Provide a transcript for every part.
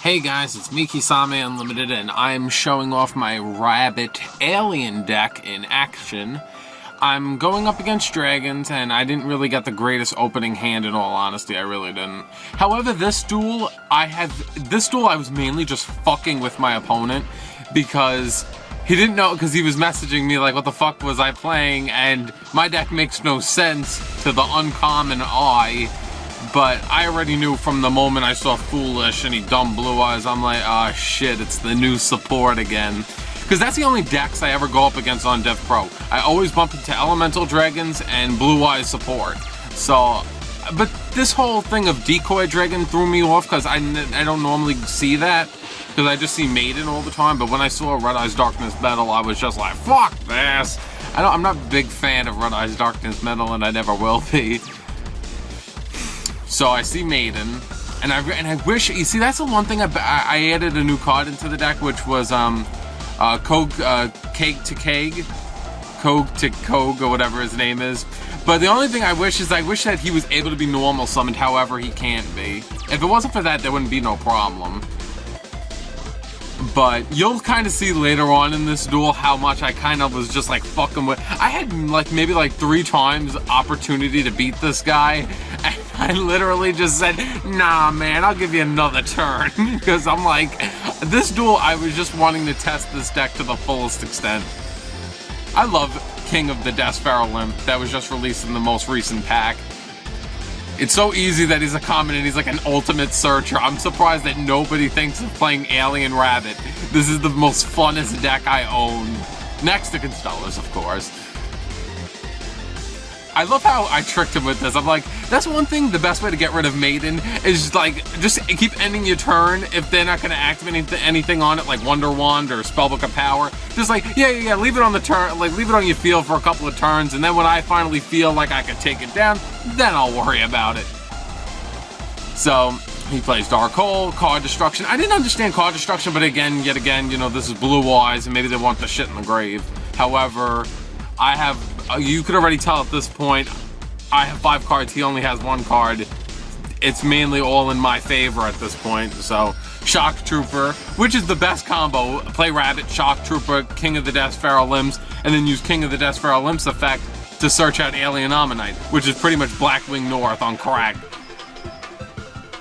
Hey guys, it's me, Kisame Unlimited, and I'm showing off my Rabbit Alien deck in action. I'm going up against dragons, and I didn't really get the greatest opening hand in all honesty, I really didn't. However, this duel I was mainly just fucking with my opponent, because he didn't know, because he was messaging me like, what the fuck was I playing, and my deck makes no sense to the uncommon eye. But I already knew from the moment I saw Foolish and he dumb Blue Eyes, I'm like, ah, shit, it's the new support again. Because that's the only decks I ever go up against on Dev Pro. I always bump into Elemental Dragons and Blue Eyes support. So, but this whole thing of Decoy Dragon threw me off because I don't normally see that. Because I just see Maiden all the time. But when I saw Red Eyes Darkness Metal, I was just like, fuck this. I'm not a big fan of Red Eyes Darkness Metal, and I never will be. So I see Maiden, and I wish, you see, that's the one thing I added a new card into the deck, which was Keg to Keg, Kog to Kog, or whatever his name is. But the only thing I wish that he was able to be normal summoned, however he can't be. If it wasn't for that, there wouldn't be no problem. But you'll kind of see later on in this duel how much I kind of was just like fucking with. I had like maybe like 3 times opportunity to beat this guy, and I literally just said, nah man, I'll give you another turn. Because I'm like, this duel I was just wanting to test this deck to the fullest extent. I love King of the Deathsparrow Limp that was just released in the most recent pack. It's so easy that he's a common and he's like an ultimate searcher. I'm surprised that nobody thinks of playing Alien Rabbit. This is the most funnest deck I own. Next to Constellars, of course. I love how I tricked him with this. I'm like, that's one thing, the best way to get rid of Maiden is like, just keep ending your turn if they're not going to activate anything on it, like Wonder Wand or Spellbook of Power. Just like, yeah, leave it on the turn, like leave it on your field for a couple of turns, and then when I finally feel like I can take it down, then I'll worry about it. So, he plays Dark Hole, Card Destruction. I didn't understand Card Destruction, but yet again, you know, this is Blue Eyes, and maybe they want the shit in the grave. However, I have, you could already tell at this point, I have 5 cards, he only has 1 card. It's mainly all in my favor at this point, so Shock Trooper, which is the best combo. Play Rabbit, Shock Trooper, King of the Deathsparrow Limbs, and then use King of the Deathsparrow Limbs effect to search out Alien Ammonite, which is pretty much Blackwing North on crack.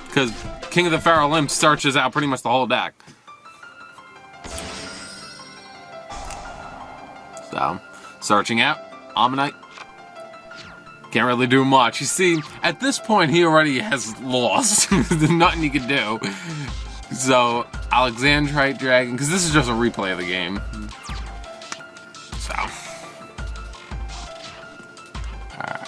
Because King of the Pharaoh Limbs searches out pretty much the whole deck. So, searching out Ammonite. Can't really do much. You see, at this point, he already has lost. There's nothing he can do. So, Alexandrite Dragon, because this is just a replay of the game. So. Alright.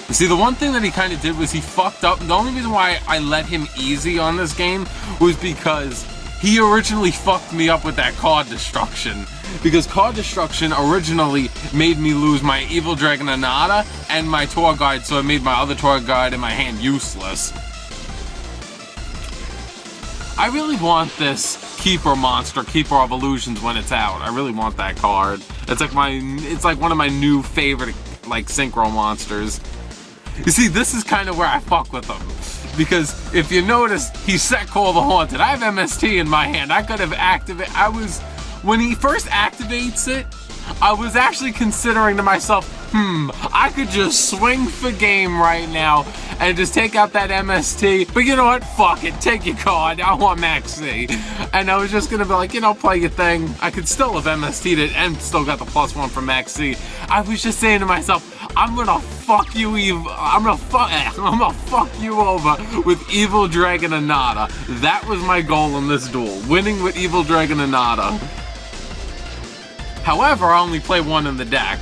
You see, the one thing that he kind of did was he fucked up. The only reason why I let him easy on this game was because he originally fucked me up with that Card Destruction. Because Card Destruction originally made me lose my Evil Dragon Anata and my Tour Guide, so it made my other Tour Guide in my hand useless. I really want this Keeper monster, Keeper of Illusions, when it's out. I really want that card. It's like one of my new favorite like synchro monsters. You see, this is kind of where I fuck with him. Because if you notice, he set Call the Haunted. I have MST in my hand. I could have activated. When he first activates it, I was actually considering to myself, I could just swing for game right now and just take out that MST. But you know what? Fuck it. Take your card. I want Max C. And I was just going to be like, you know, play your thing. I could still have MST'd it and still got the +1 from Max C. I was just saying to myself, I'm gonna fuck you, I'm gonna fuck you over with Evil Dragon Anata. That was my goal in this duel, winning with Evil Dragon Anata. However, I only play 1 in the deck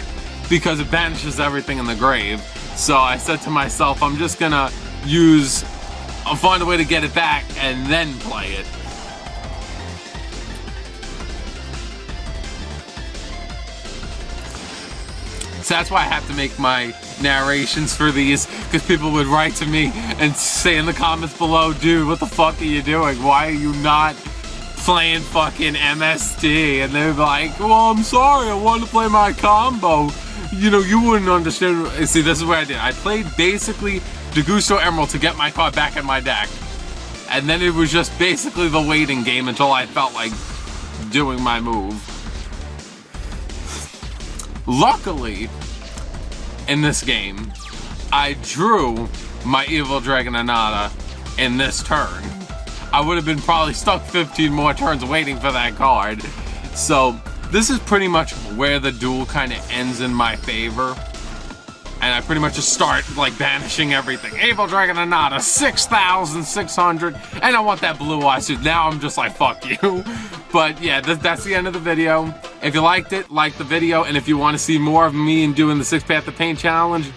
because it banishes everything in the grave. So I said to myself, I'm just gonna find a way to get it back and then play it. So that's why I have to make my narrations for these, because people would write to me and say in the comments below, dude, what the fuck are you doing? Why are you not playing fucking MST? And they'd be like, well, I'm sorry, I wanted to play my combo. You know, you wouldn't understand. See, this is what I did. I played basically Degusto Emerald to get my card back in my deck. And then it was just basically the waiting game until I felt like doing my move. Luckily, in this game, I drew my Evil Dragon Anata in this turn. I would have been probably stuck 15 more turns waiting for that card. So this is pretty much where the duel kind of ends in my favor. And I pretty much just start like banishing everything. Evil Dragon Anata, 6,600. And I want that blue eye suit. Now I'm just like, fuck you. But yeah, that's the end of the video. If you liked it, like the video. And if you want to see more of me and doing the 6 Path of Pain challenge,